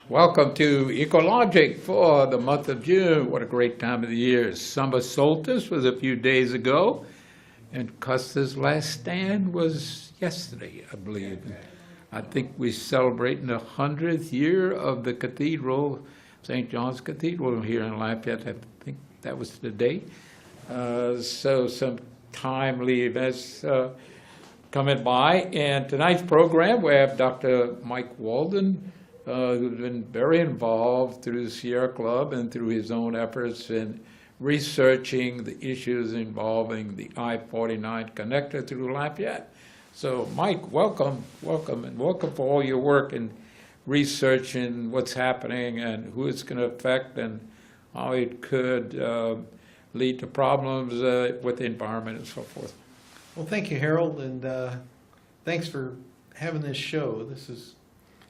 Welcome to Ecologic for the month of June. What a great time of the year. Summer solstice was a few days ago, and Custer's last stand was yesterday, I believe. I think we're celebrating the 100th year of the cathedral, St. John's Cathedral here in Lafayette. I think that was the date. So some timely events coming by. And tonight's program, we have Dr. Mike Waldon, who's been very involved through the Sierra Club and through his own efforts in researching the issues involving the I-49 connector through Lafayette. So Mike, welcome, and welcome for all your work in researching what's happening and who it's going to affect and how it could lead to problems with the environment and so forth. Well, thank you, Harold, and thanks for having this show. This is,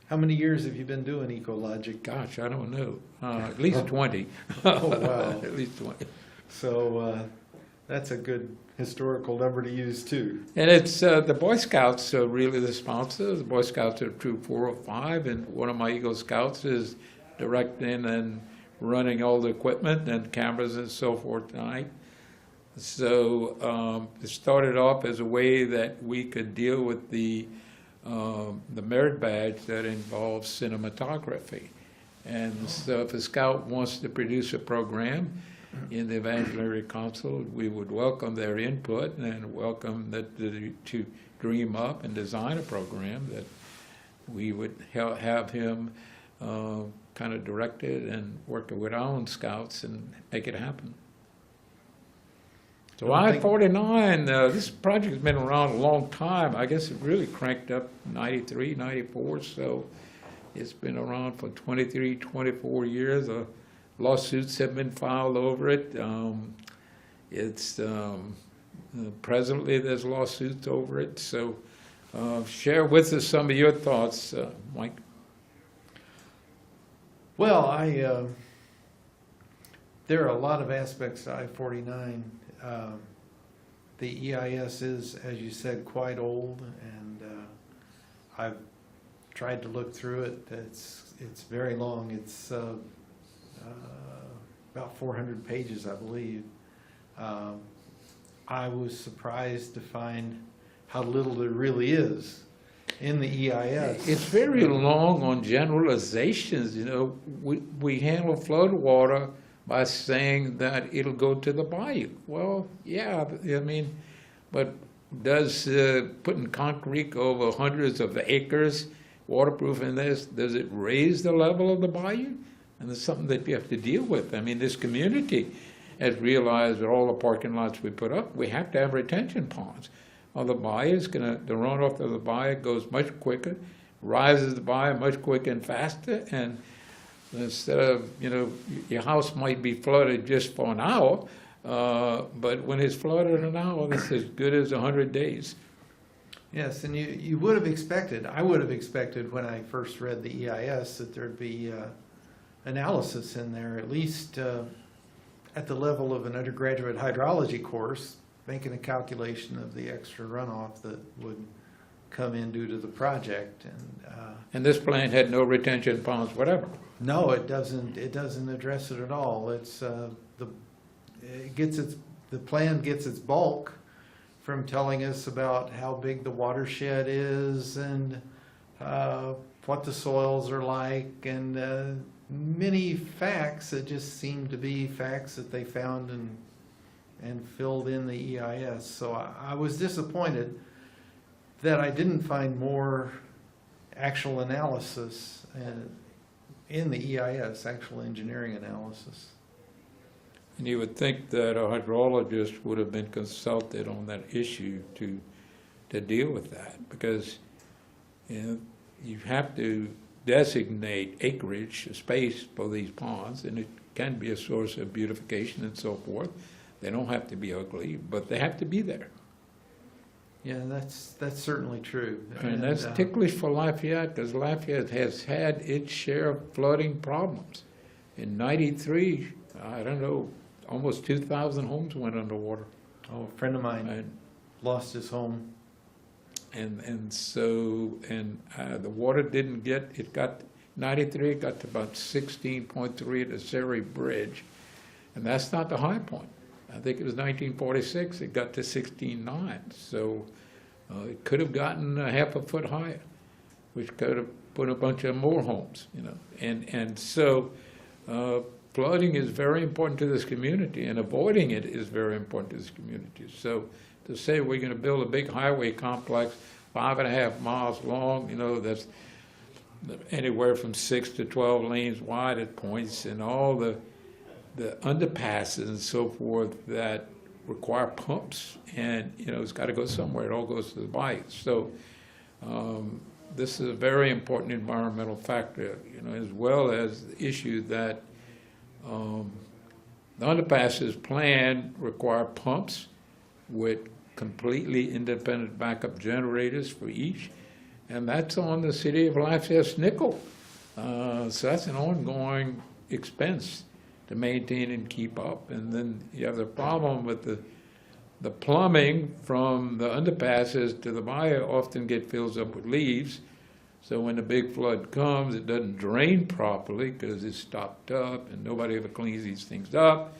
how many years have you been doing Ecologic? Gosh, I don't know. At least 20. Oh, wow. At least 20. So that's a good historical number to use, too. And it's the Boy Scouts are really the sponsor. The Boy Scouts are Troop 405, and one of my Eagle Scouts is directing and running all the equipment and cameras and so forth tonight. So it started off as a way that we could deal with the merit badge that involves cinematography. And so if a scout wants to produce a program in the Evangelary Council, we would welcome their input and welcome to dream up and design a program that we would have him kind of directed and work with our own scouts and make it happen. So I-49, this project has been around a long time. I guess it really cranked up 93, 94, so it's been around for 23, 24 years. Lawsuits have been filed over it. Presently there's lawsuits over it. So share with us some of your thoughts, Mike. Well, there are a lot of aspects to I-49. The EIS is, as you said, quite old, and I've tried to look through it. It's very long. It's about 400 pages, I believe. I was surprised to find how little there really is in the EIS. It's very long on generalizations. You know, we handle flood water by saying that it'll go to the bayou. Well, yeah, I mean, but does putting concrete over hundreds of acres, waterproofing this, does it raise the level of the bayou? And it's something that you have to deal with. I mean, this community has realized that all the parking lots we put up, we have to have retention ponds. Well, the bayou is the runoff of the bayou goes much quicker, rises the bayou much quicker and faster, and instead of, you know, your house might be flooded just for an hour, but when it's flooded an hour, that's as good as 100 days. Yes, and you would have expected, I would have expected when I first read the EIS that there'd be analysis in there, at least at the level of an undergraduate hydrology course, making a calculation of the extra runoff that would come in due to the project. And this plant had no retention ponds, whatever. No, it doesn't. It doesn't address it at all. It's the plan gets its bulk from telling us about how big the watershed is and what the soils are like, and many facts that just seem to be facts that they found and filled in the EIS. So I was disappointed that I didn't find more actual analysis in the EIS, actual engineering analysis. And you would think that a hydrologist would have been consulted on that issue to deal with that, because you know, you have to designate acreage, space for these ponds, and it can be a source of beautification and so forth. They don't have to be ugly, but they have to be there. Yeah, that's certainly true. And that's ticklish for Lafayette, because Lafayette has had its share of flooding problems. In '93, I don't know, almost 2,000 homes went underwater. Oh, a friend of mine lost his home. And so the water didn't get, it 93, it got to about 16.3 at the Surrey Bridge. And that's not the high point. I think it was 1946, it got to 16.9. So it could have gotten a half a foot higher, which could have put a bunch of more homes, you know. And so flooding is very important to this community, and avoiding it is very important to this community. So to say we're going to build a big highway complex 5.5 miles long, you know, that's anywhere from 6 to 12 lanes wide at points, and all the underpasses and so forth that require pumps, and you know, it's got to go somewhere. It all goes to the bayou. So this is a very important environmental factor, you know, as well as the issue that the underpasses planned require pumps with completely independent backup generators for each, and that's on the city of Lafayette's nickel. So that's an ongoing expense to maintain and keep up. And then you have the problem with the plumbing from the underpasses to the bayou often fills up with leaves. So when the big flood comes, it doesn't drain properly because it's stopped up, and nobody ever cleans these things up,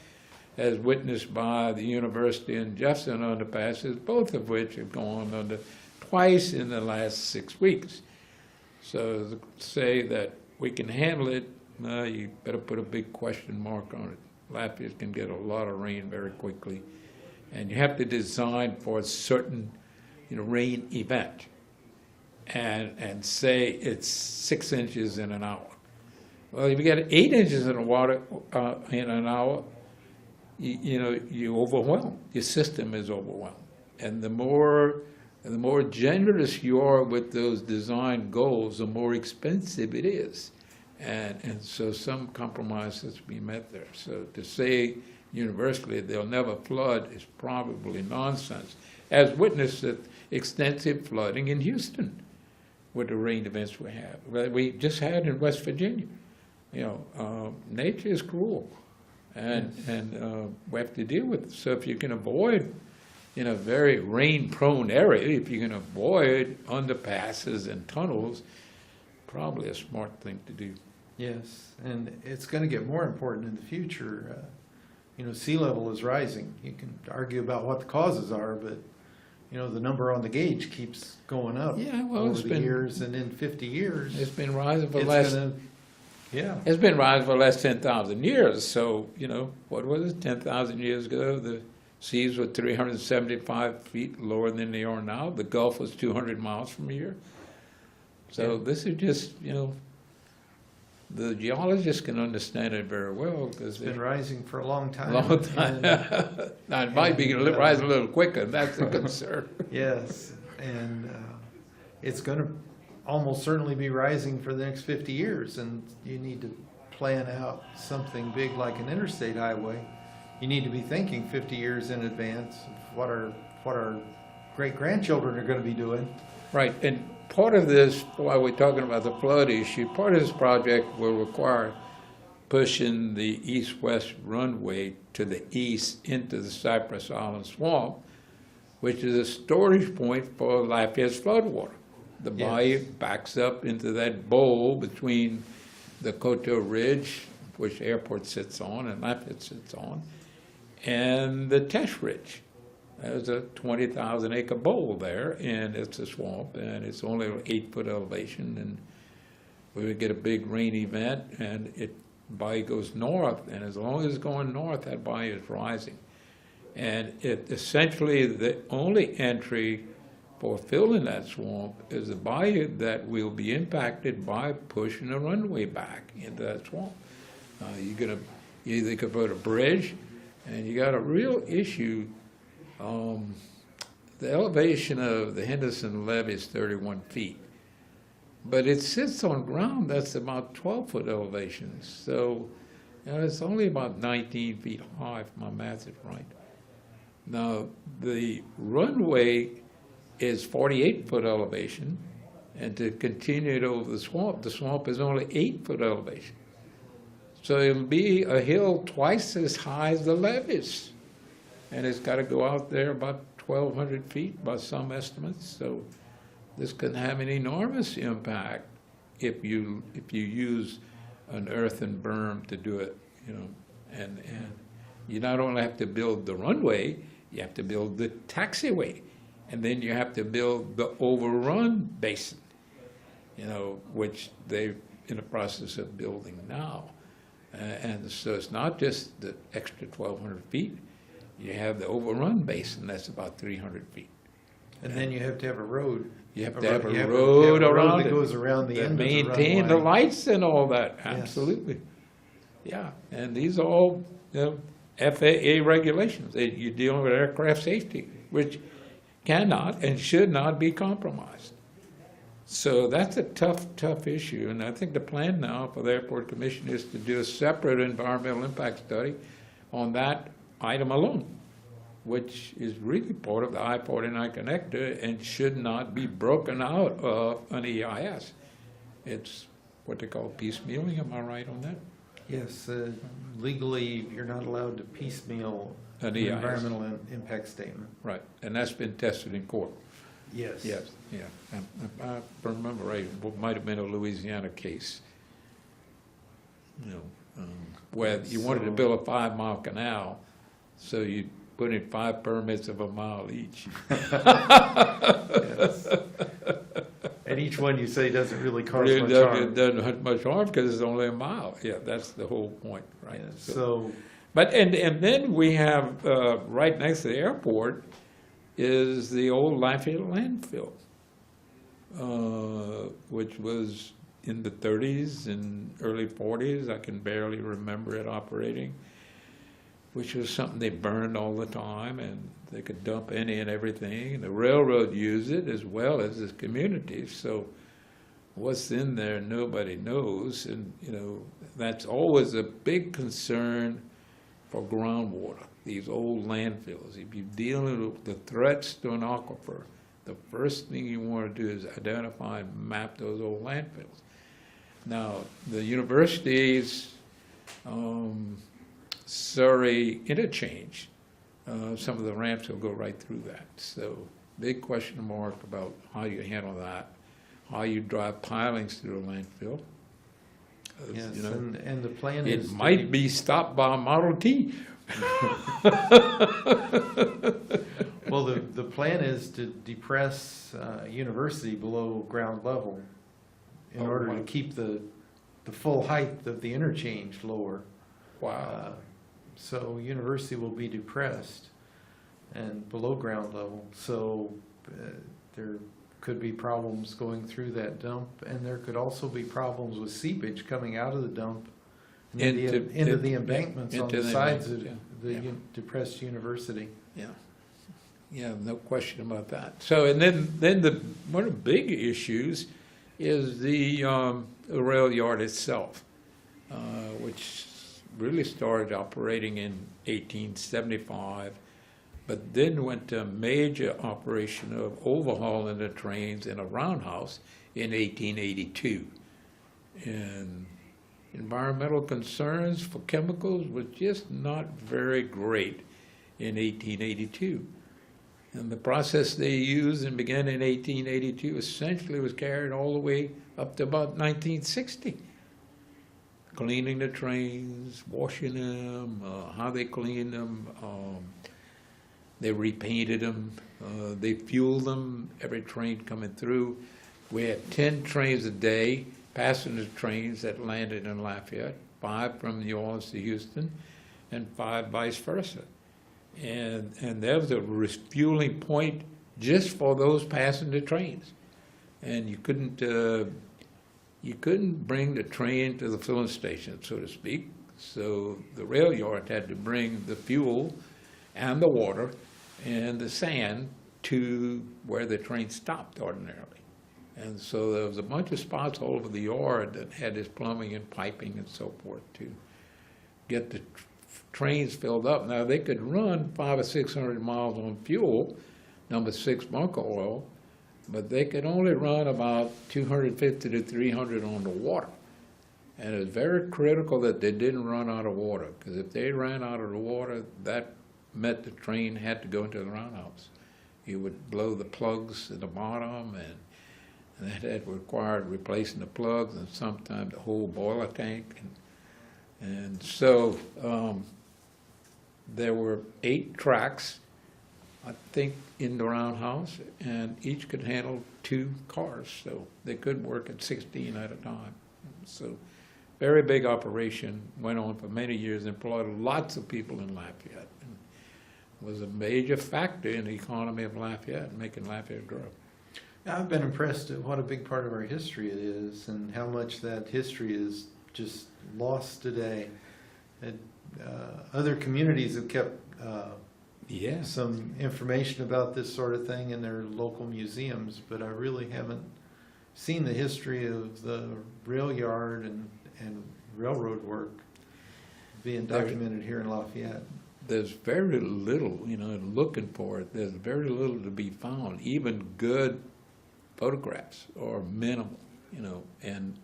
as witnessed by the University and Jefferson underpasses, both of which have gone under twice in the last 6 weeks. So to say that we can handle it, you better put a big question mark on it. Lafayette can get a lot of rain very quickly, and you have to design for a certain, you know, rain event, and say it's 6 inches in an hour. Well, if you get 8 inches in water in an hour, you know, you overwhelm. Your system is overwhelmed, and the more generous you are with those design goals, the more expensive it is. And so some compromise has to be met there. So to say universally they'll never flood is probably nonsense, as witnessed the extensive flooding in Houston with the rain events we have. We just had in West Virginia. You know, nature is cruel, and we have to deal with it. So if you can avoid, in a very rain-prone area, if you can avoid underpasses and tunnels, probably a smart thing to do. Yes, and it's going to get more important in the future. You know, sea level is rising. You can argue about what the causes are, but you know, the number on the gauge keeps going up. Yeah, well, over it's the been years, and in 50 years, it's been rising for it's last. yeah, It's been rising for the last 10,000 years. So you know, what was it? 10,000 years ago, the seas were 375 feet lower than they are now. The Gulf was 200 miles from here. So this is just, you know, the geologists can understand it very well because it's been rising for a long time. Long time. Now, it might be rise a little quicker. That's a concern. Yes, and it's going to almost certainly be rising for the next 50 years, and you need to plan out something big like an interstate highway. You need to be thinking 50 years in advance of what our great-grandchildren are going to be doing. Right, and part of this, while we're talking about the flood issue, part of this project will require pushing the east-west runway to the east into the Cypress Island Swamp, which is a storage point for Lafayette's floodwater. The bayou backs up into that bowl between the Coteau Ridge, which the airport sits on and Lafayette sits on, and the Tesh Ridge. There's a 20,000 acre bowl there, and it's a swamp, and it's only 8-foot elevation, and we would get a big rain event, and bayou goes north, and as long as it's going north, that bayou is rising. And it essentially, the only entry for filling that swamp is the bayou that will be impacted by pushing the runway back into that swamp. You either could put a bridge, and you got a real issue. The elevation of the Henderson levee is 31 feet, but it sits on ground that's about 12-foot elevation. So you know, it's only about 19 feet high, if my math is right. Now, the runway is 48-foot elevation, and to continue it over the swamp is only 8-foot elevation. So it'll be a hill twice as high as the levees. And it's got to go out there about 1,200 feet by some estimates. So this can have an enormous impact if you use an earthen berm to do it, and you not only have to build the runway, you have to build the taxiway, and then you have to build the overrun basin, which they're in the process of building now. And so it's not just the extra 1,200 feet. You have the overrun basin, that's about 300 feet. And then you have to have a road. You have to have a road around that it. goes around the that end of the maintain the runway. lights and all that, Yes. absolutely. Yeah, and these are all FAA regulations. You're dealing with aircraft safety, which cannot and should not be compromised. So that's a tough issue, and I think the plan now for the Airport Commission is to do a separate environmental impact study on that item alone, which is really part of the I-49 connector and should not be broken out of an EIS. It's what they call piecemealing, am I right on that? Yes, legally, you're not allowed to piecemeal An an EIS. environmental impact statement. Right, and that's been tested in court. Yes. Yes, yeah. If I remember right, it might have been a Louisiana case. Where you wanted to build a 5-mile canal, so you put in 5 permits of a mile each. Yes. And each one you say doesn't really cause It much doesn't- harm. It doesn't hurt much harm because it's only a mile. Yeah, that's the whole point, right? Yeah, So, But, and then we have, right next to the airport is the old Lafayette landfill, which was in the 30s and early 40s. I can barely remember it operating, which was something they burned all the time, and they could dump any and everything. And the railroad used it as well as the community. So what's in there, nobody knows. And, that's always a big concern for groundwater, these old landfills. If you're dealing with the threats to an aquifer, the first thing you want to do is identify and map those old landfills. Now, the university's Surrey interchange, some of the ramps will go right through that. So big question mark about how you handle that, how you drive pilings through a landfill. yes, and the plan is. It might be stopped by a Model T. Well, the plan is to depress University below ground level in Oh, order wow. to keep the full height of the interchange lower. Wow. So University will be depressed and below ground level. So there could be problems going through that dump, and there could also be problems with seepage coming out of the dump into the embankments on into the the sides embankments, of the yeah. depressed University. Yeah. Yeah, no question about that. So, and then one of the big issues is the rail yard itself, which really started operating in 1875, but then went to a major operation of overhauling the trains in a roundhouse in 1882. And environmental concerns for chemicals were just not very great in 1882. And the process they used and began in 1882 essentially was carried all the way up to about 1960. Cleaning the trains, washing them, how they cleaned them, they repainted them, they fueled them, every train coming through. We had 10 trains a day, passenger trains that landed in Lafayette, 5 from New Orleans to Houston, and 5 vice versa. And there was a refueling point just for those passenger trains. And you couldn't bring the train to the filling station, so to speak. So the rail yard had to bring the fuel and the water and the sand to where the train stopped ordinarily. And so there was a bunch of spots all over the yard that had this plumbing and piping and so forth to get the trains filled up. Now they could run 500 or 600 miles on fuel, number 6 bunker oil, but they could only run about 250 to 300 on the water. And it was very critical that they didn't run out of water, because if they ran out of the water, that meant the train had to go into the roundhouse. You would blow the plugs at the bottom, and And that required replacing the plugs and sometimes the whole boiler tank. And so there were 8 tracks, I think, in the roundhouse, and each could handle 2 cars, so they could work at 16 at a time. So very big operation, went on for many years, employed lots of people in Lafayette, and was a major factor in the economy of Lafayette, making Lafayette grow. I've been impressed at what a big part of our history it is and how much that history is just lost today. And, other communities have kept some information about this sort of thing in their local museums, but I really haven't seen the history of the rail yard and railroad work being documented here in Lafayette. There's very little, looking for it, there's very little to be found, even good photographs are minimal, and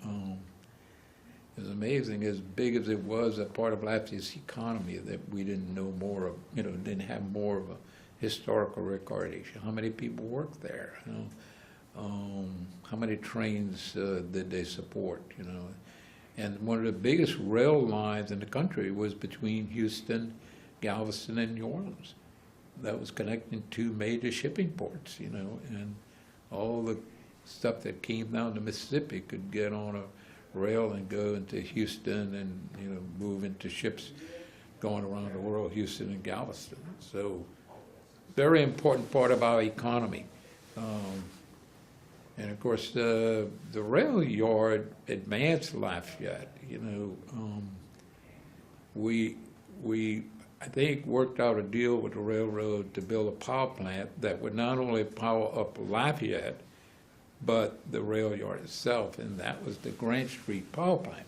it was amazing, as big as it was a part of Lafayette's economy, that we didn't know more of, didn't have more of a historical recordation. How many people worked there, how many trains did they support, And one of the biggest rail lines in the country was between Houston, Galveston, and New Orleans. That was connecting 2 major shipping ports, and all the stuff that came down the Mississippi could get on a rail and go into Houston and, move into ships going around the world, Houston and Galveston. So very important part of our economy. And of course, the rail yard advanced Lafayette. We I think worked out a deal with the railroad to build a power plant that would not only power up Lafayette, but the rail yard itself, and that was the Grant Street Power Plant,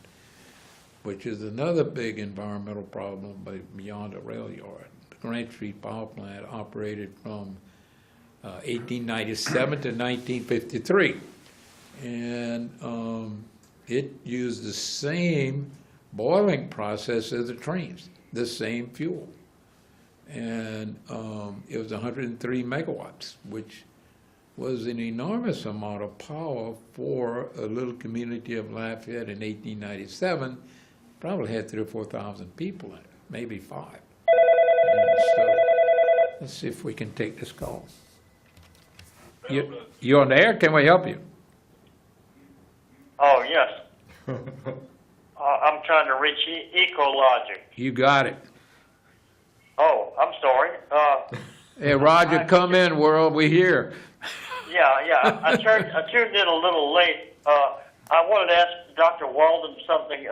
which is another big environmental problem beyond the rail yard. The Grant Street Power Plant operated from 1897 to 1953, and it used the same boiling process as the trains, the same fuel, and it was 103 megawatts, which was an enormous amount of power for a little community of Lafayette in 1897. Probably had 3,000 or 4,000 people in it, maybe 5. And so let's see if we can take this call. You on the air? Can we help you? Oh, yes. I'm trying to reach Ecologic. You got it. Oh, I'm sorry. Hey, Roger, come in, world. We here. Yeah. I tuned in a little late. I wanted to ask Dr. Waldon something.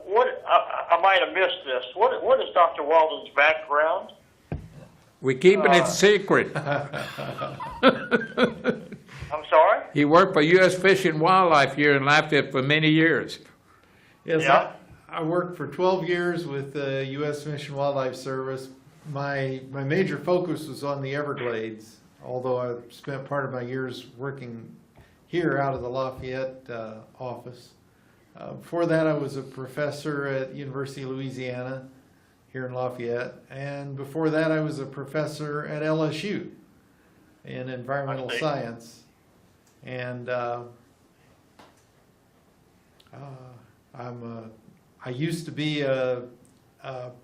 What I might have missed this. What is Dr. Waldon's background? We're keeping it secret. I'm sorry? He worked for U.S. Fish and Wildlife here in Lafayette for many years. Yes, Yeah. I worked for 12 years with the U.S. Fish and Wildlife Service. My major focus was on the Everglades, although I spent part of my years working here out of the Lafayette office. Before that, I was a professor at University of Louisiana here in Lafayette, and before that, I was a professor at LSU in environmental science. And I used to be a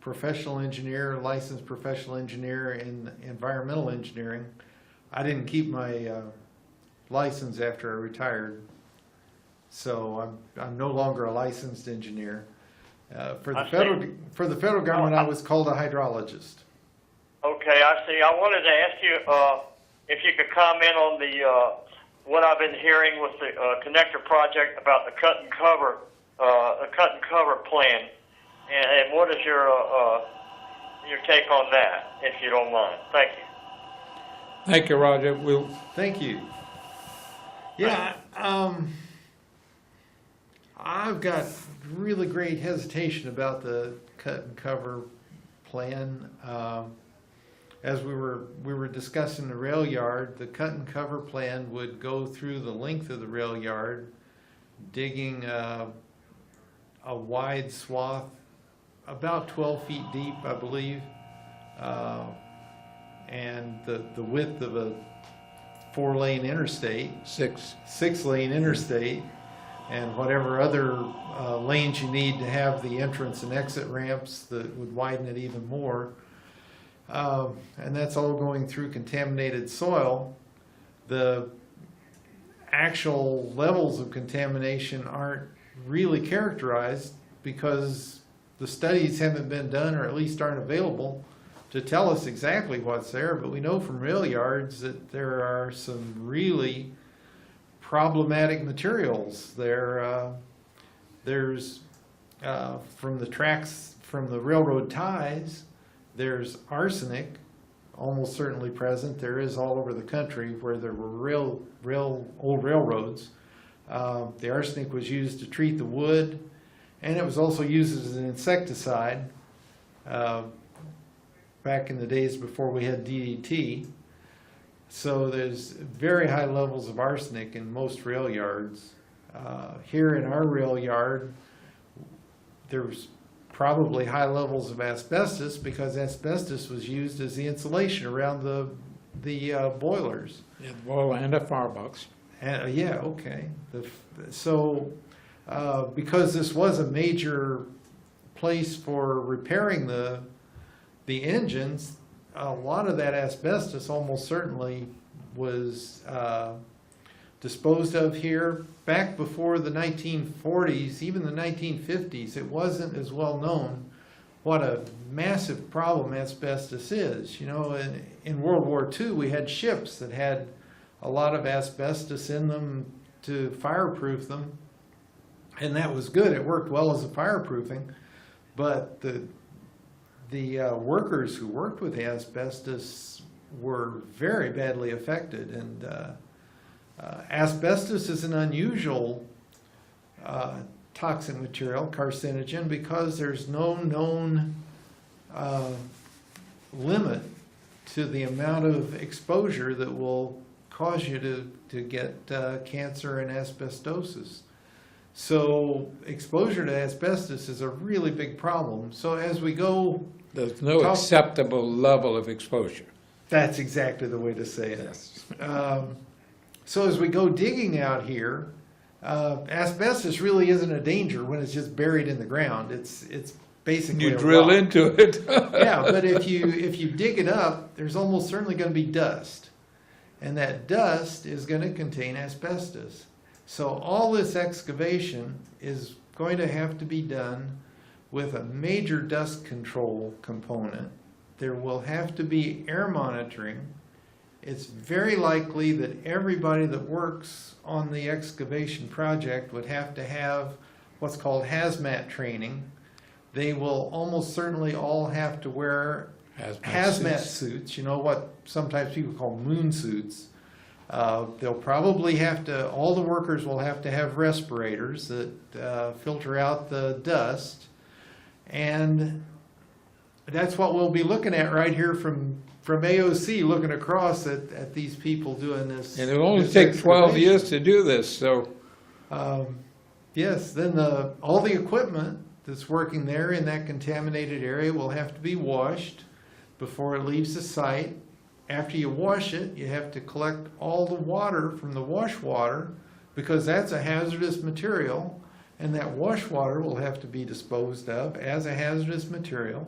professional engineer, licensed professional engineer in environmental engineering. I didn't keep my license after I retired, so I'm no longer a licensed engineer. For the federal government, I was called a hydrologist. Okay, I see. I wanted to ask you if you could comment on the what I've been hearing with the connector project about the cut and cover plan, and what is your take on that, if you don't mind? Thank you. Thank you, Roger. Thank you. Yeah, I've got really great hesitation about the cut and cover plan. As we were discussing the rail yard, the cut and cover plan would go through the length of the rail yard, digging a wide swath, about 12 feet deep, I believe, and the width of a 4-lane interstate, Six. 6-lane interstate, and whatever other lanes you need to have the entrance and exit ramps that would widen it even more. And that's all going through contaminated soil. The actual levels of contamination aren't really characterized because the studies haven't been done, or at least aren't available to tell us exactly what's there. But we know from rail yards that there are some really problematic materials there. There's from the tracks, from the railroad ties, there's arsenic, almost certainly present. There is all over the country where there were old railroads. The arsenic was used to treat the wood, and it was also used as an insecticide back in the days before we had DDT. So there's very high levels of arsenic in most rail yards. Here in our rail yard, there's probably high levels of asbestos because asbestos was used as the insulation around the boilers. Yeah, well, and a firebox. Yeah, okay. Because this was a major place for repairing the engines, a lot of that asbestos almost certainly was disposed of here. Back before the 1940s, even the 1950s, it wasn't as well known what a massive problem asbestos is. You know, in World War II, we had ships that had a lot of asbestos in them to fireproof them, and that was good. It worked well as a fireproofing, but the workers who worked with asbestos were very badly affected. And asbestos is an unusual toxic material, carcinogen, because there's no known limit to the amount of exposure that will cause you to get cancer and asbestosis. So exposure to asbestos is a really big problem. So as we go... There's no acceptable level of exposure. That's exactly the way to say it. Yes. So as we go digging out here, asbestos really isn't a danger when it's just buried in the ground. It's basically You a drill rock. into it. Yeah, but if you dig it up, there's almost certainly going to be dust, and that dust is going to contain asbestos. So all this excavation is going to have to be done with a major dust control component. There will have to be air monitoring. It's very likely that everybody that works on the excavation project would have to have what's called hazmat training. They will almost certainly all have to wear hazmat suits, you know, what sometimes people call moon suits. They'll probably have to, all the workers will have to have respirators that filter out the dust. And that's what we'll be looking at right here from AOC, looking across at these people doing this. And it'll only this take 12 excavation. years to do this, so Yes, then all the equipment that's working there in that contaminated area will have to be washed before it leaves the site. After you wash it, you have to collect all the water from the wash water, because that's a hazardous material, and that wash water will have to be disposed of as a hazardous material.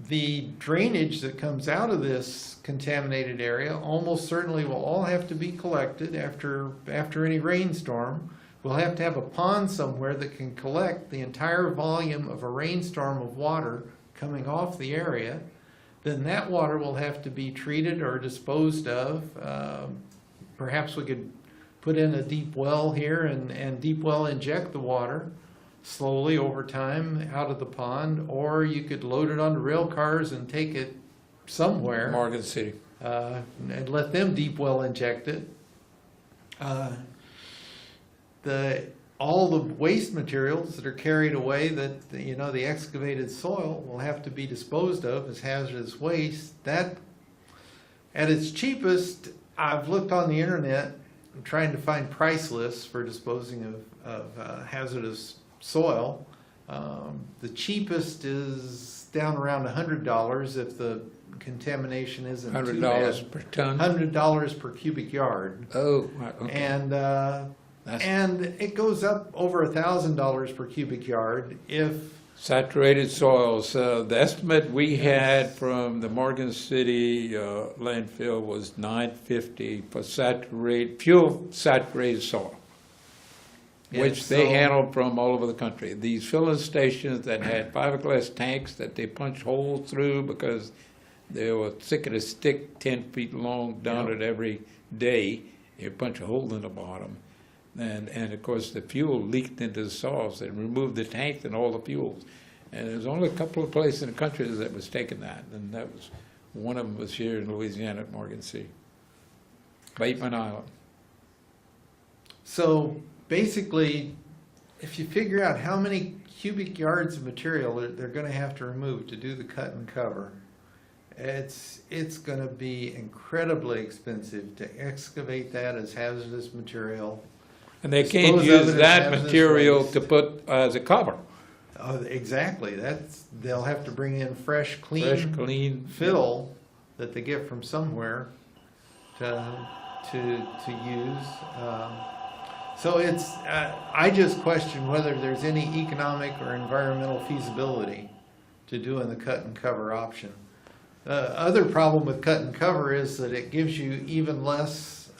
The drainage that comes out of this contaminated area almost certainly will all have to be collected after any rainstorm. We'll have to have a pond somewhere that can collect the entire volume of a rainstorm of water coming off the area. Then that water will have to be treated or disposed of. Perhaps we could put in a deep well here and deep well inject the water slowly over time out of the pond, or you could load it onto rail cars and take it somewhere Morgan City. and let them deep well inject it. All the waste materials that are carried away, that the excavated soil will have to be disposed of as hazardous waste. That, at its cheapest, I've looked on the internet trying to find price lists for disposing of hazardous soil. The cheapest is down around $100 if the contamination isn't too $100 bad. per ton? $100 per cubic yard. Oh, right, okay. And it goes up over $1,000 per cubic yard if Saturated soils, the estimate we had from the Morgan City landfill was $950 for fuel saturated soil, which Yeah, they so- handled from all over the country. These filling stations that had fiberglass tanks that they punched holes through because they were thick as a stick, 10 feet long, down it every day. You punch a hole in the bottom. And of course, the fuel leaked into the soils. They removed the tank and all the fuels. And there's only a couple of places in the country that was taking that. And that was, one of them was here in Louisiana at Morgan City, Bateman Island. So basically, if you figure out how many cubic yards of material they're going to have to remove to do the cut and cover, it's going to be incredibly expensive to excavate that as hazardous material. And they can't Dispose of use it as that hazardous material waste. to put as a cover. Exactly. They'll have to bring in fresh, Fresh, clean. fill that they get from somewhere to use. So it's I just question whether there's any economic or environmental feasibility to doing the cut and cover option. Other problem with cut and cover is that it gives you even less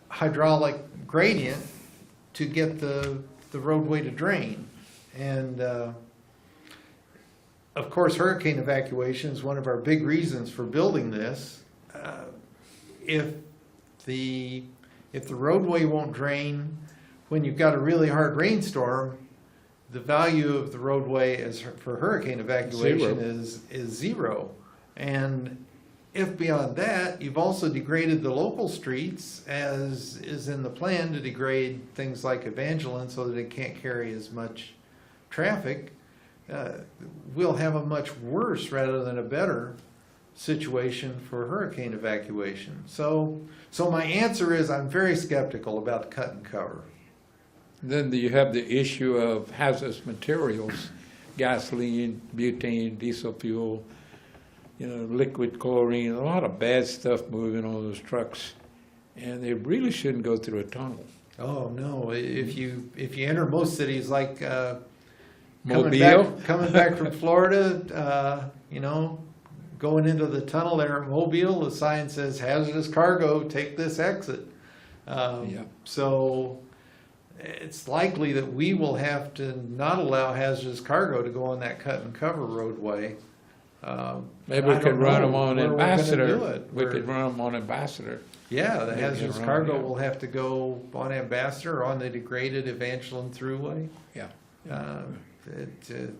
hydraulic gradient to get the roadway to drain. And of course, hurricane evacuation is one of our big reasons for building this. If the roadway won't drain when you've got a really hard rainstorm, the value of the roadway for hurricane evacuation is zero. And if beyond that, you've also degraded the local streets, as is in the plan to degrade things like Evangeline so that it can't carry as much traffic, we'll have a much worse rather than a better situation for hurricane evacuation. So my answer is I'm very skeptical about cut and cover. Then you have the issue of hazardous materials, gasoline, butane, diesel fuel, liquid chlorine, a lot of bad stuff moving on those trucks. And they really shouldn't go through a tunnel. Oh no! If you enter most cities like Mobile? coming back from Florida, going into the tunnel there at Mobile, the sign says hazardous cargo, take this exit. So it's likely that we will have to not allow hazardous cargo to go on that cut and cover roadway. Maybe we I could don't run know them on where we're gonna Ambassador. do it. We could run them on Ambassador. Yeah, the Maybe hazardous around, cargo yeah. will have to go on Ambassador or on the degraded Evangeline Thruway. Yeah.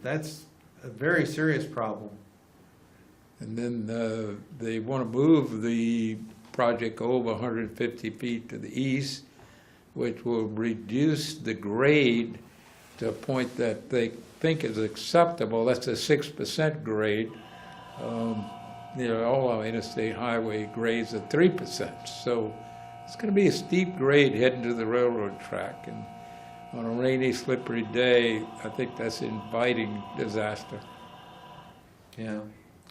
That's a very serious problem. And then they want to move the project over 150 feet to the east, which will reduce the grade to a point that they think is acceptable. That's a 6% grade. All our interstate highway grades are 3%. So it's going to be a steep grade heading to the railroad track. And on a rainy, slippery day, I think that's inviting disaster. Yeah,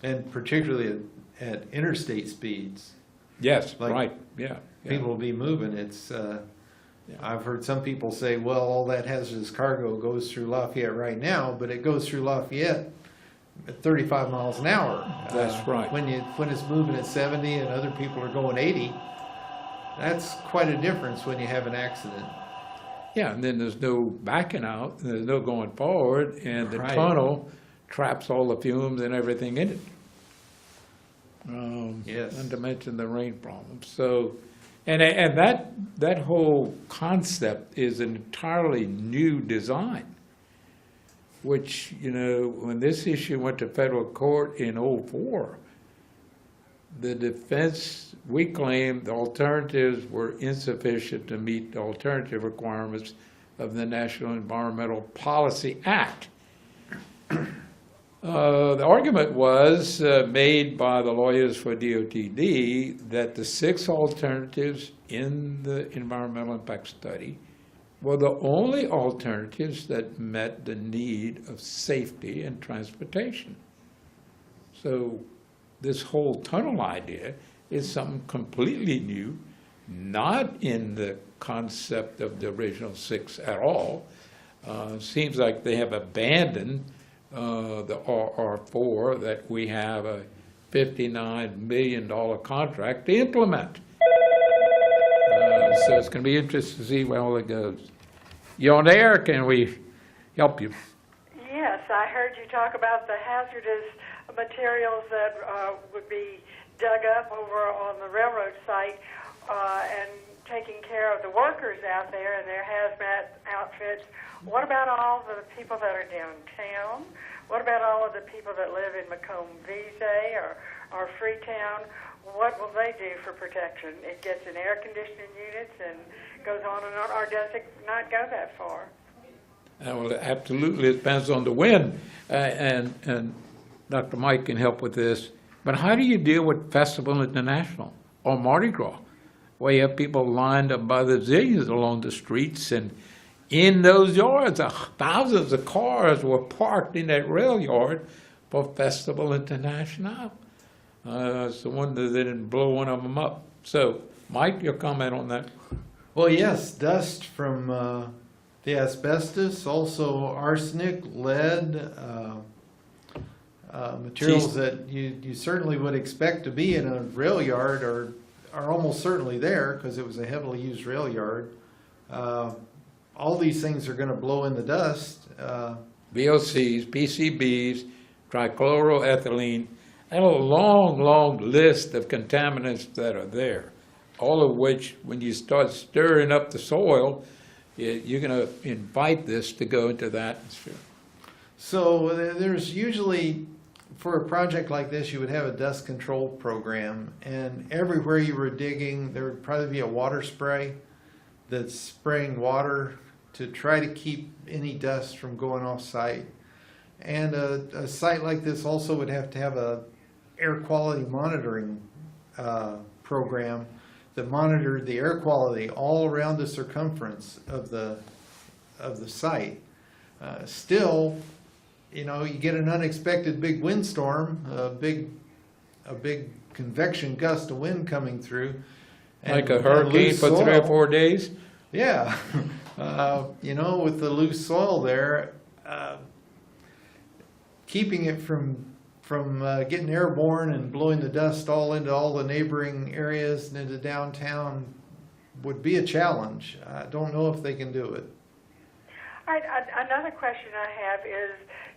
and particularly at interstate speeds, Yes, Like, right, yeah. people will be moving. I've heard some people say, well, all that hazardous cargo goes through Lafayette right now, but it goes through Lafayette at 35 miles an hour. That's right. When it's moving at 70 and other people are going 80, that's quite a difference when you have an accident. Yeah, and then there's no backing out, and there's no going forward, and the Right. tunnel traps all the fumes and everything in it. Yes. Not to mention the rain problem. So, and that whole concept is an entirely new design, which, when this issue went to federal court in '04, the defense, we claimed the alternatives were insufficient to meet the alternative requirements of the National Environmental Policy Act. The argument was made by the lawyers for DOTD that the 6 alternatives in the environmental impact study were the only alternatives that met the need of safety and transportation. So this whole tunnel idea is something completely new, not in the concept of the original 6 at all. Seems like they have abandoned the RR4 that we have a $59 million contract to implement. So it's going to be interesting to see where all it goes. You on air? Can we help you? Yes, I heard you talk about the hazardous materials that would be dug up over on the railroad site and taking care of the workers out there and their hazmat outfits. What about all the people that are downtown? What about all of the people that live in Macomb Vise or Freetown? What will they do for protection? It gets in air conditioning units and goes on and on, or does it not go that far? Well, absolutely, it depends on the wind, and Dr. Mike can help with this. But how do you deal with Festival International or Mardi Gras, where you have people lined up by the zillions along the streets, and in those yards, thousands of cars were parked in that rail yard for Festival International. It's a wonder they didn't blow one of them up. So, Mike, your comment on that? Well, yes, dust from the asbestos, also arsenic, lead, materials that you certainly would expect to be in a rail yard are almost certainly there because it was a heavily used rail yard. All these things are going to blow in the dust. VOCs, PCBs, trichloroethylene, and a long, long list of contaminants that are there, all of which, when you start stirring up the soil, you're going to invite this to go into the atmosphere. So there's usually, for a project like this, you would have a dust control program, and everywhere you were digging, there would probably be a water spray that's spraying water to try to keep any dust from going off site. And a site like this also would have to have a air quality monitoring program that monitored the air quality all around the circumference of the site. Still, you know, you get an unexpected big windstorm, a big convection gust of wind coming through, Like a hurricane for 3 or 4 days? Yeah, you know, with the loose soil there, keeping it from getting airborne and blowing the dust all into all the neighboring areas and into downtown would be a challenge. I don't know if they can do it. All right, another question I have is,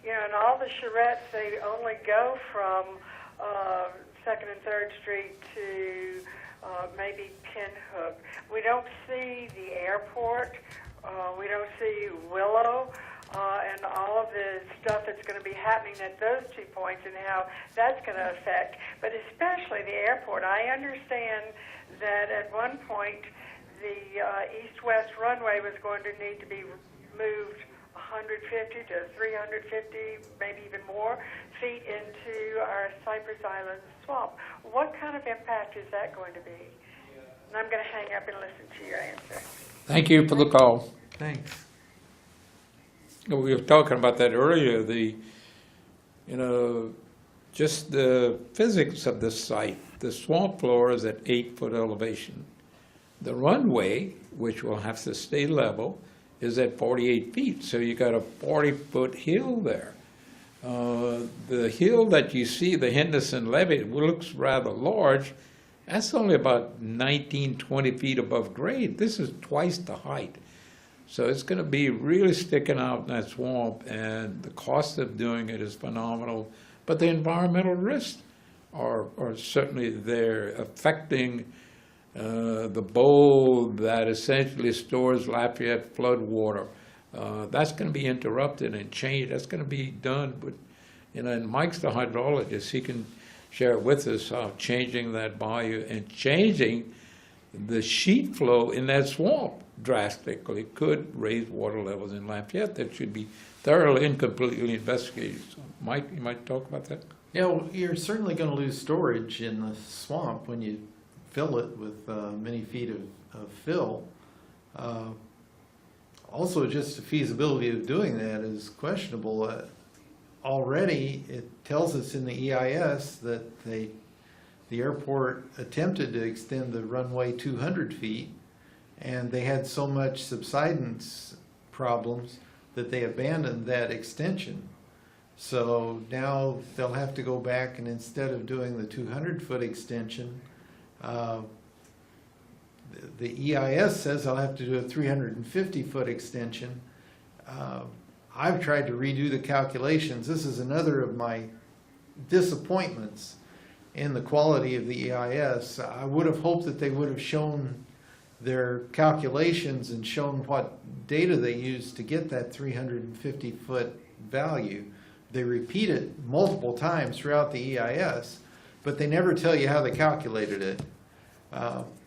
you know, in all the charrettes, they only go from 2nd and 3rd Street to maybe Pinhook. We don't see the airport. We don't see Willow. And all of the stuff that's going to be happening at those 2 points and how that's going to affect, but especially the airport. I understand that at one point the east-west runway was going to need to be moved 150 to 350, maybe even more feet into our Cypress Island swamp. What kind of impact is that going to be? And I'm going to hang up and listen to your answer. Thank you for the call. Thanks. We were talking about that earlier, just the physics of this site. The swamp floor is at 8-foot elevation. The runway, which will have to stay level, is at 48 feet, so you got a 40-foot hill there. The hill that you see, the Henderson Levee, looks rather large. That's only about 19, 20 feet above grade. This is twice the height. So it's going to be really sticking out in that swamp, and the cost of doing it is phenomenal. But the environmental risks are certainly there, affecting the bowl that essentially stores Lafayette flood water. That's going to be interrupted and changed. That's going to be done. But, and Mike's the hydrologist. He can share with us how changing that bayou and changing the sheet flow in that swamp drastically could raise water levels in Lafayette that should be thoroughly and completely investigated. So, Mike, you might talk about that? Yeah, well, you're certainly going to lose storage in the swamp when you fill it with many feet of fill. Also, just the feasibility of doing that is questionable. Already, it tells us in the EIS that the airport attempted to extend the runway 200 feet, and they had so much subsidence problems that they abandoned that extension. So now they'll have to go back, and instead of doing the 200-foot extension, the EIS says I'll have to do a 350-foot extension. I've tried to redo the calculations. This is another of my disappointments in the quality of the EIS. I would have hoped that they would have shown their calculations and shown what data they used to get that 350-foot value. They repeat it multiple times throughout the EIS, but they never tell you how they calculated it.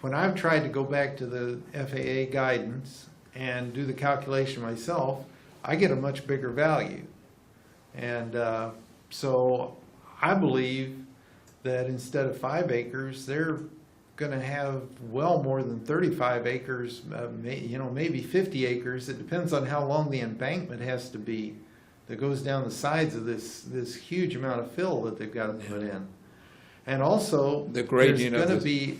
When I've tried to go back to the FAA guidance and do the calculation myself, I get a much bigger value. And so I believe that instead of 5 acres, they're going to have well more than 35 acres, maybe 50 acres. It depends on how long the embankment has to be that goes down the sides of this huge amount of fill that they've got to put in. And also, The gradient there's of going to this- be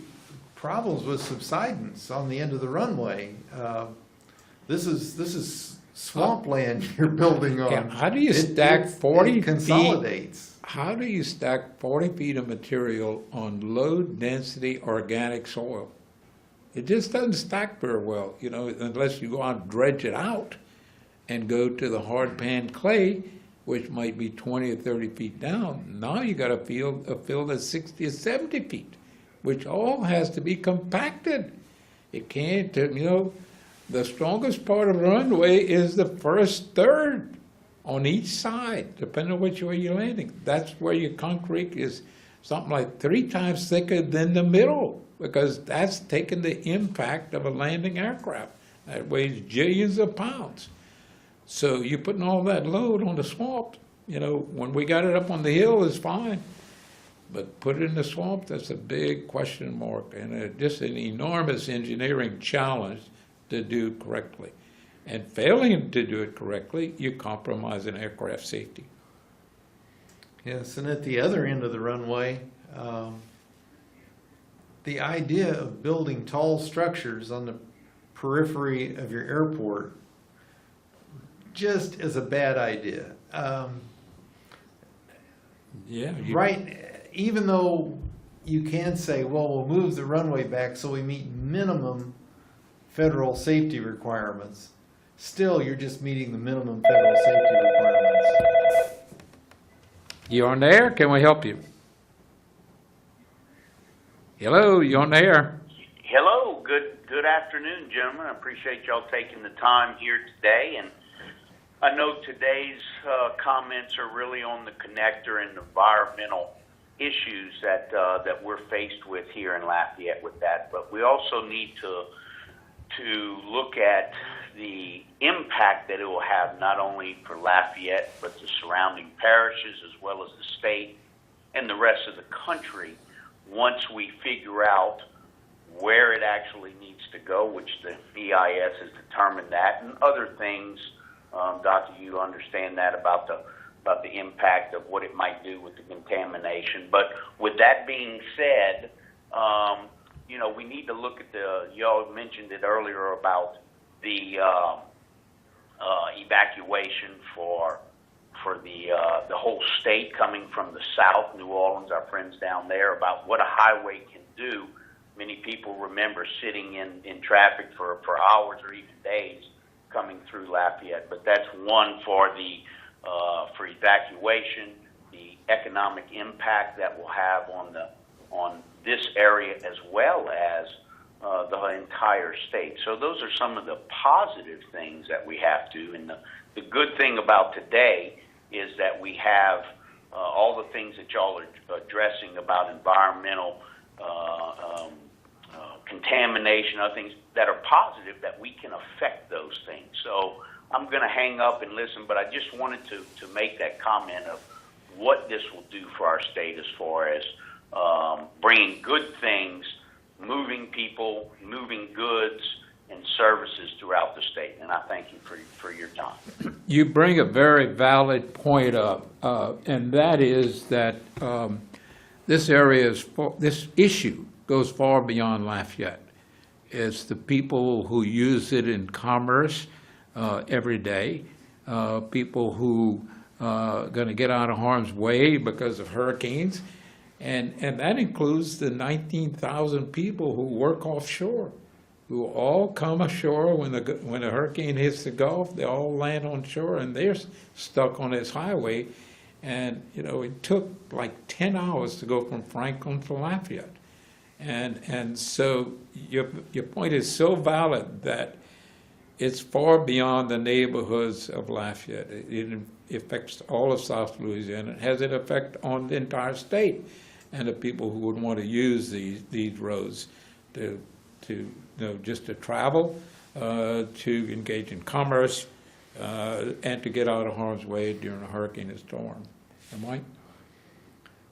problems with subsidence on the end of the runway. This is swampland you're building on. Yeah, how do you It- stack it 40 feet? consolidates. How do you stack 40 feet of material on low-density organic soil? It just doesn't stack very well, unless you go out and dredge it out and go to the hard pan clay, which might be 20 or 30 feet down. Now you got a field that's 60 or 70 feet, which all has to be compacted. It can't, the strongest part of the runway is the first third on each side, depending on which way you're landing. That's where your concrete is something like 3 times thicker than the middle, because that's taking the impact of a landing aircraft that weighs jillions of pounds. So you're putting all that load on the swamp. When we got it up on the hill, it's fine. But put it in the swamp, that's a big question mark, and just an enormous engineering challenge to do correctly. And failing to do it correctly, you compromise an aircraft safety. Yes, and at the other end of the runway, the idea of building tall structures on the periphery of your airport just is a bad idea. Right, even though you can say, well, we'll move the runway back so we meet minimum federal safety requirements, still you're just meeting the minimum federal safety requirements. You on the air? Can we help you? Hello, you on the air? Hello, good afternoon, gentlemen. I appreciate y'all taking the time here today, and I know today's comments are really on the connector and environmental issues that we're faced with here in Lafayette with that, but we also need to look at the impact that it will have not only for Lafayette but the surrounding parishes as well as the state and the rest of the country once we figure out where it actually needs to go, which the EIS has determined that, and other things. Doctor, you understand that about the impact of what it might do with the contamination. But with that being said, we need to look at y'all mentioned it earlier about the evacuation for the whole state coming from the south, New Orleans, our friends down there, about what a highway can do. Many people remember sitting in traffic for hours or even days coming through Lafayette, but that's one for for evacuation, the economic impact that will have on this area as well as the entire state. So those are some of the positive things that we have to. And the good thing about today is that we have all the things that y'all are addressing about environmental contamination, other things that are positive, that we can affect those things. So I'm going to hang up and listen, but I just wanted to make that comment of what this will do for our state as far as bringing good things, moving people, moving goods, and services throughout the state. And I thank you for your time. You bring a very valid point up, and that is that this this issue goes far beyond Lafayette. It's the people who use it in commerce every day, people who are going to get out of harm's way because of hurricanes, and that includes the 19,000 people who work offshore, who all come ashore when a hurricane hits the Gulf. They all land on shore, and they're stuck on this highway. And it took like 10 hours to go from Franklin to Lafayette. And so your point is so valid that it's far beyond the neighborhoods of Lafayette. It affects all of South Louisiana. It has an effect on the entire state and the people who would want to use these roads to just to travel, to engage in commerce, and to get out of harm's way during a hurricane or storm. Mike?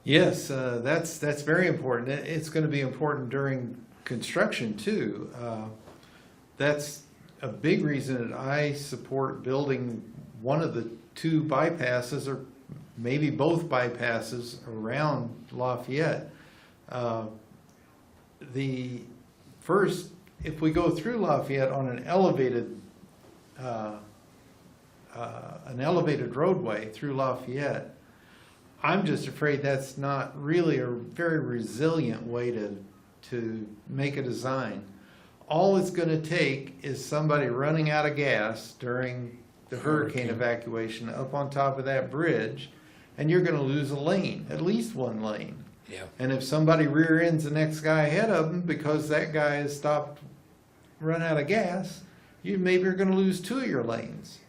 Yes, that's very important. It's going to be important during construction too. That's a big reason that I support building one of the two bypasses, or maybe both bypasses, around Lafayette. The first, if we go through Lafayette on an elevated roadway through Lafayette, I'm just afraid that's not really a very resilient way to make a design. All it's going to take is somebody running out of gas during the hurricane evacuation up on top of that bridge, and you're going to lose a lane, at least one lane. Yeah. And if somebody rear ends the next guy ahead of them because that guy has stopped, run out of gas, you maybe are going to lose 2 of your lanes.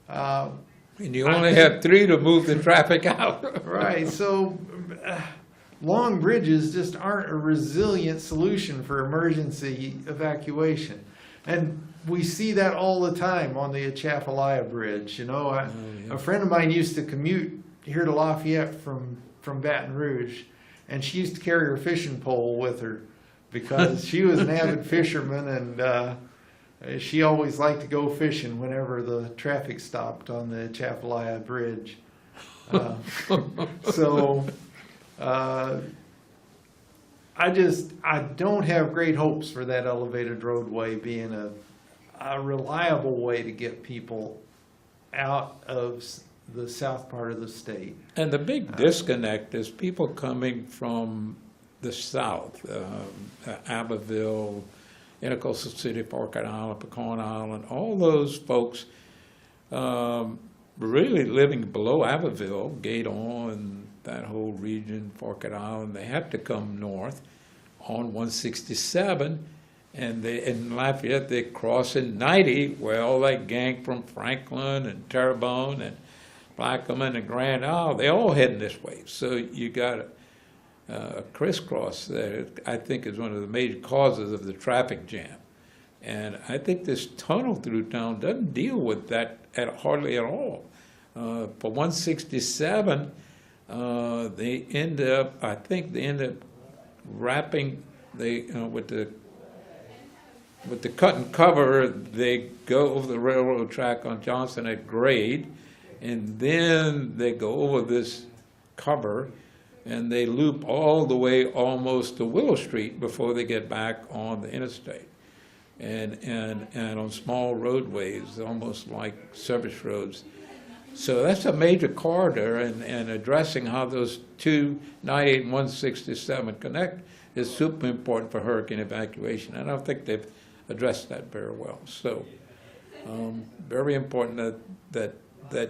And you only have 3 to move the traffic out. Right, so long bridges just aren't a resilient solution for emergency evacuation. And we see that all the time on the Atchafalaya Bridge. A friend of mine used to commute here to Lafayette from Baton Rouge, and she used to carry her fishing pole with her because she was an avid fisherman, and she always liked to go fishing whenever the traffic stopped on the Atchafalaya Bridge. I don't have great hopes for that elevated roadway being a reliable way to get people out of the south part of the state. And the big disconnect is people coming from the south, Abbeville, Coastal City, Orchid Island, Pecan Island, all those folks really living below Abbeville, Gaydon, and that whole region, Orchid Island. They have to come north on 167, and in Lafayette they cross in 90, where all that gang from Franklin and Terrebonne and Plaquemine and Grand Isle, they all heading this way. So you got a crisscross there, I think, is one of the major causes of the traffic jam. And I think this tunnel through town doesn't deal with that hardly at all. For 167, they end up wrapping, with the cut and cover, they go over the railroad track on Johnson at grade, and then they go over this cover, and they loop all the way almost to Willow Street before they get back on the interstate. And on small roadways, almost like service roads. So that's a major corridor, and addressing how those two, 98 and 167, connect is super important for hurricane evacuation. And I don't think they've addressed that very well. So very important that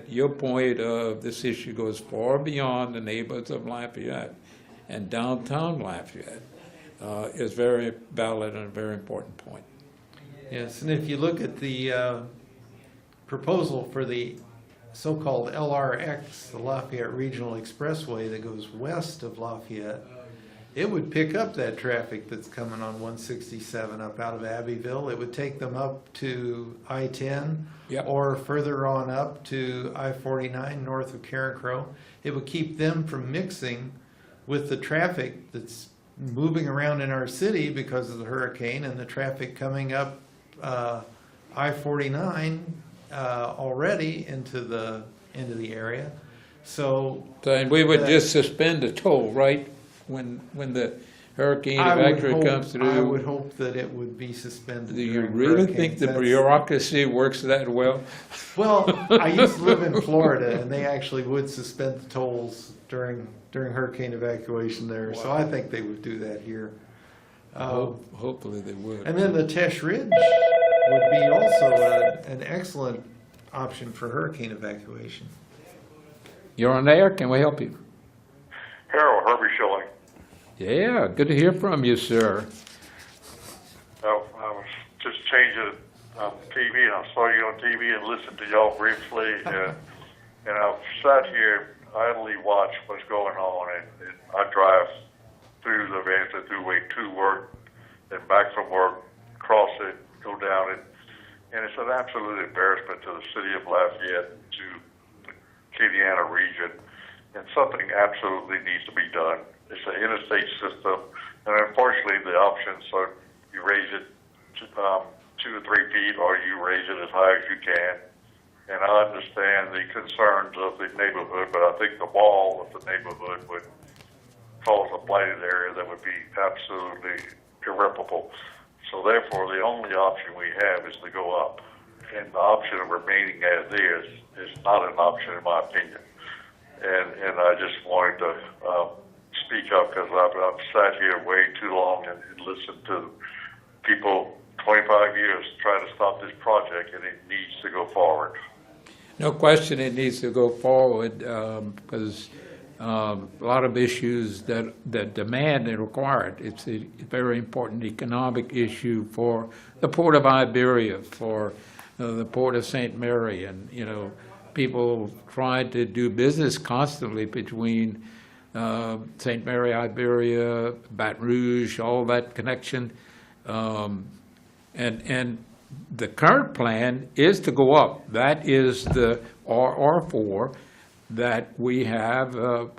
your point of this issue goes far beyond the neighborhoods of Lafayette, and downtown Lafayette is very valid and a very important point. Yes, and if you look at the proposal for the so-called LRX, the Lafayette Regional Expressway that goes west of Lafayette, it would pick up that traffic that's coming on 167 up out of Abbeville. It would take them up to I-10, Yep. or further on up to I-49 north of Carencro. It would keep them from mixing with the traffic that's moving around in our city because of the hurricane, and the traffic coming up I-49 already into the area. So And we would that- just suspend the toll, right, when the hurricane I would evacuator comes hope, I would through? hope that it would be suspended. Do you during really think hurricanes. the That's- bureaucracy works that well? Well, I used to live in Florida, and they actually would suspend the tolls during hurricane evacuation there. So I think they would do that here. Hopefully they would. And then the Tesh Ridge would be also an excellent option for hurricane evacuation. You're on air, can we help you? Harold, Herbie Schilling. Yeah, good to hear from you, sir. I was just changing TV, and I saw you on TV and listened to y'all briefly, and I've sat here idly watch what's going on, and I drive through the Vanessa Thruway to work and back from work, cross it, go down it, and it's an absolute embarrassment to the city of Lafayette, to the Acadiana region, and something absolutely needs to be done. It's an interstate system, and unfortunately the options are you raise it to, 2 to 3 feet, or you raise it as high as you can. And I understand the concerns of the neighborhood, but I think the wall of the neighborhood would cause a blighted area that would be absolutely irreparable. So therefore, the only option we have is to go up. And the option of remaining as is not an option in my opinion. And I just wanted to speak up because I've sat here way too long and listened to people 25 years trying to stop this project, and it needs to go forward. No question it needs to go forward because a lot of issues that demand and require it. It's a very important economic issue for the Port of Iberia, for the Port of St. Mary, and, you know, people try to do business constantly between St. Mary, Iberia, Baton Rouge, all that connection. And the current plan is to go up. That is the RR4 that we have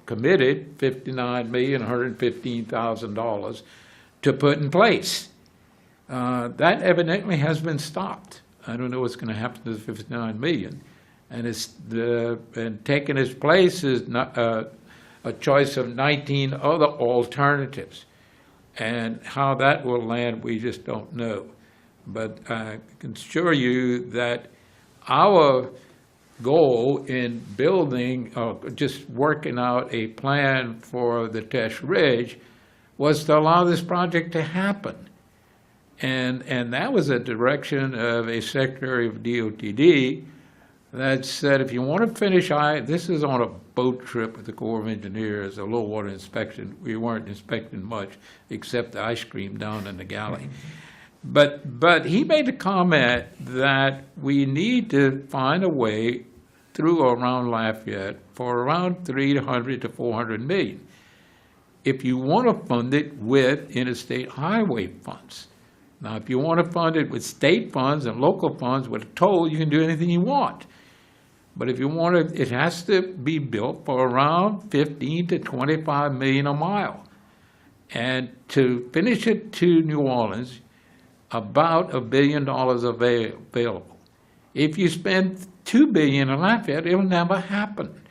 committed $59,115,000 to put in place. That evidently has been stopped. I don't know what's going to happen to the 59 million. And taking its place is not, a choice of 19 other alternatives. And how that will land, we just don't know. But I can assure you that our goal in building, just working out a plan for the Tesh Ridge was to allow this project to happen. And that was a direction of a Secretary of DOTD that said, if you want to finish, this is on a boat trip with the Corps of Engineers, a low water inspection. We weren't inspecting much except the ice cream down in the galley. But he made the comment that we need to find a way through or around Lafayette for around 300 to 400 million. If you want to fund it with interstate highway funds. Now, if you want to fund it with state funds and local funds with a toll, you can do anything you want. But if you want to, it has to be built for around 15 to 25 million a mile. And to finish it to New Orleans, about $1 billion available. If you spend $2 billion in Lafayette, it'll never happen.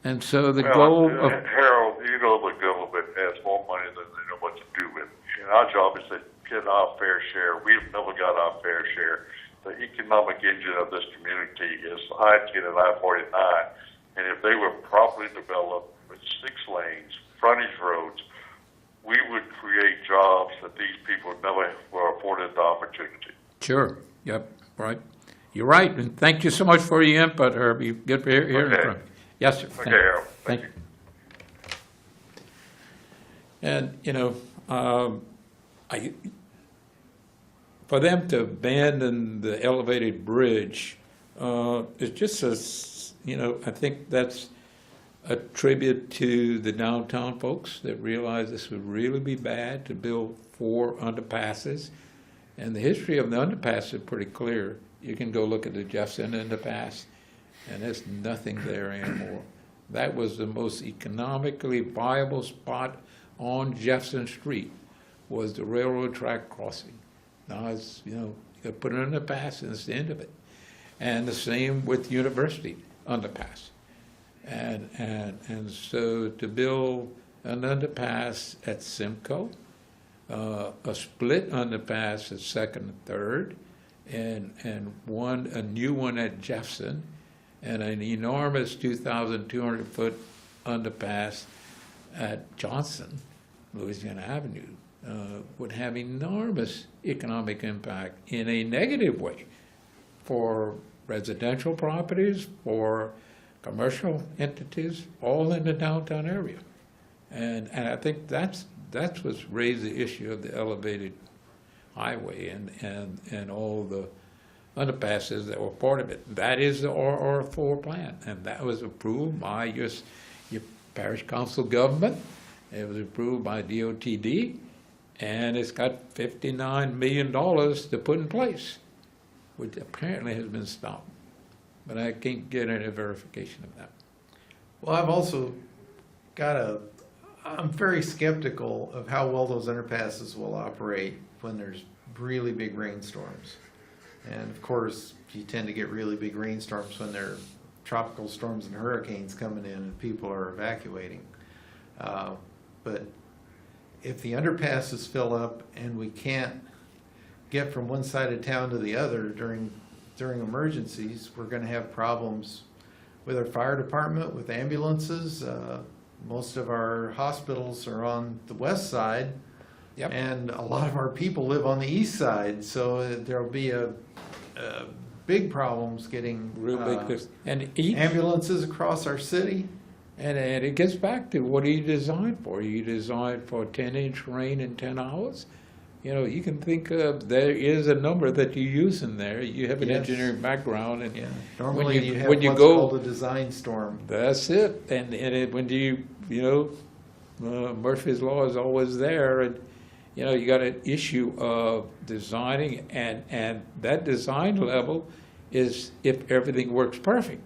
And so the goal of... Harold, you know the government has more money than they know what to do with. And our job is to get our fair share. We've never got our fair share. The economic engine of this community is I-10 and I-49. And if they were properly developed with 6 lanes, frontage roads, we would create jobs that these people never were afforded the opportunity. Sure. Yep. Right. You're right. And thank you so much for your input, Herbie. Good hearing from you. Yes, sir. Okay, Harold. Thank you. And, you know, for them to abandon the elevated bridge, it's just you know, I think that's a tribute to the downtown folks that realized this would really be bad to build 4 underpasses. And the history of the underpass is pretty clear. You can go look at the Jefferson underpass, and there's nothing there anymore. That was the most economically viable spot on Jefferson Street, was the railroad track crossing. Now it's, you know, They'll put an underpass and it's the end of it. And the same with University underpass. And so to build an underpass at Simcoe, a split underpass at Second and Third, and a new one at Jefferson, and an enormous 2,200-foot underpass at Johnson, Louisiana Avenue, would have enormous economic impact in a negative way for residential properties, for commercial entities, all in the downtown area. And I think that's what's raised the issue of the elevated highway and all the underpasses that were part of it. That is the RR4 plan, and that was approved by your parish council government. It was approved by DOTD, and it's got $59 million to put in place, which apparently has been stopped. But I can't get any verification of that. Well, I've also I'm very skeptical of how well those underpasses will operate when there's really big rainstorms. And of course, you tend to get really big rainstorms when there are tropical storms and hurricanes coming in and people are evacuating. But if the underpasses fill up and we can't get from one side of town to the other during emergencies, we're going to have problems with our fire department, with ambulances. Most of our hospitals are on the west side, Yep. and a lot of our people live on the east side, so there'll be a big problems getting Real big, and ambulances across our city. And it gets back to what are you designed for? You designed for 10-inch rain in 10 hours? You know, you can think of, there is a number that you use in there. You have an Yes. engineering background, and Normally you have when you what's go, called a design storm. that's it. And when Murphy's Law is always there, and you got an issue of designing, and that design level is if everything works perfect.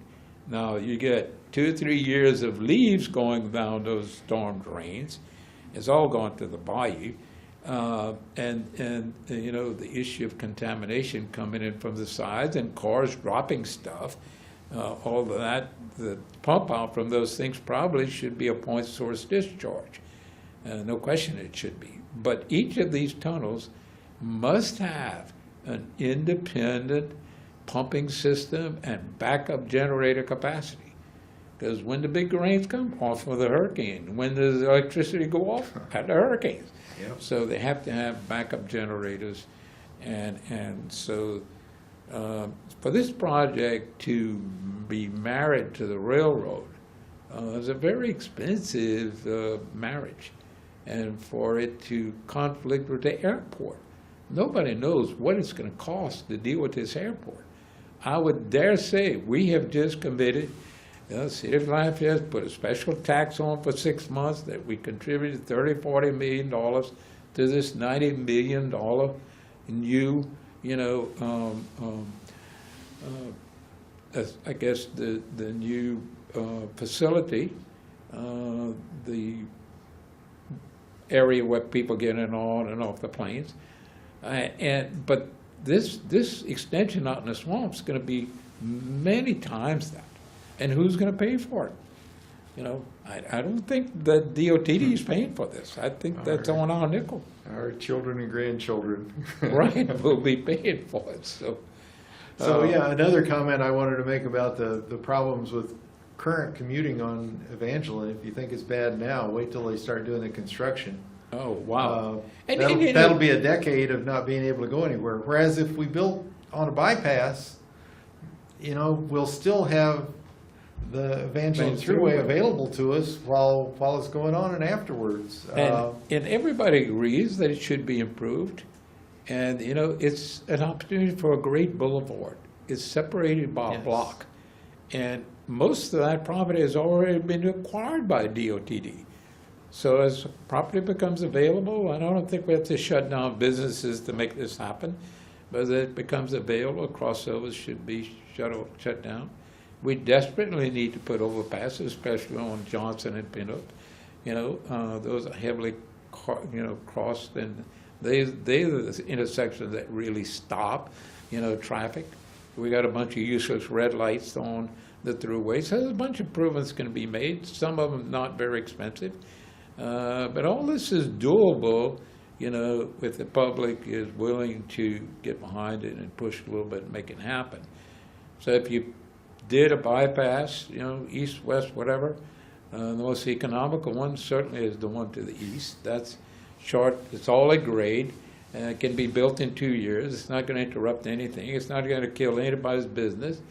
Now you get 2 or 3 years of leaves going down those storm drains. It's all gone to the bayou. The issue of contamination coming in from the sides and cars dropping stuff, all of that, the pump out from those things probably should be a point source discharge. No question it should be. But each of these tunnels must have an independent pumping system and backup generator capacity. Because when the big rains come off of the hurricane, when does the electricity go off? At the hurricanes. Yep. So they have to have backup generators, and so for this project to be married to the railroad is a very expensive marriage, and for it to conflict with the airport, nobody knows what it's going to cost to deal with this airport. I would dare say we have just committed. The City of Lafayette has put a special tax on for 6 months that we contributed $30–40 million to this $90 million new, I guess the new facility, the area where people get in on and off the planes, but this extension out in the swamp is going to be many times that. And who's going to pay for it? I don't think the DOTD is paying for this. I think that's on our nickel. Our children and grandchildren. Right, we'll be paying for it. So another comment I wanted to make about the problems with current commuting on Evangeline. If you think it's bad now, wait till they start doing the construction. Oh, wow. That'll be a decade of not being able to go anywhere. Whereas if we built on a bypass, we'll still have the Evangeline Thruway available to us while it's going on and afterwards. And everybody agrees that it should be improved. And, it's an opportunity for a great boulevard. It's separated by a block. And most of that property has already been acquired by DOTD. So as property becomes available, I don't think we have to shut down businesses to make this happen. But as it becomes available, crossovers should be shut down. We desperately need to put overpasses, especially on Johnson and Pinnock. Those are heavily, crossed, and They're the intersections that really stop, traffic. We got a bunch of useless red lights on the throughway, so there's a bunch of improvements going to be made, some of them not very expensive. But all this is doable, if the public is willing to get behind it and push a little bit and make it happen. So if you did a bypass, east, west, whatever, the most economical one certainly is the one to the east. That's short, it's all at grade, it can be built in 2 years. It's not going to interrupt anything. It's not going to kill anybody's business.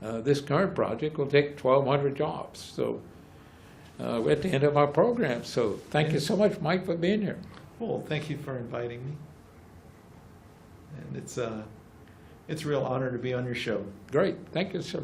This current project will take 1,200 jobs. So we're at the end of our program. So thank you so much, Mike, for being here. Well, thank you for inviting me. And it's a real honor to be on your show. Great. Thank you, sir.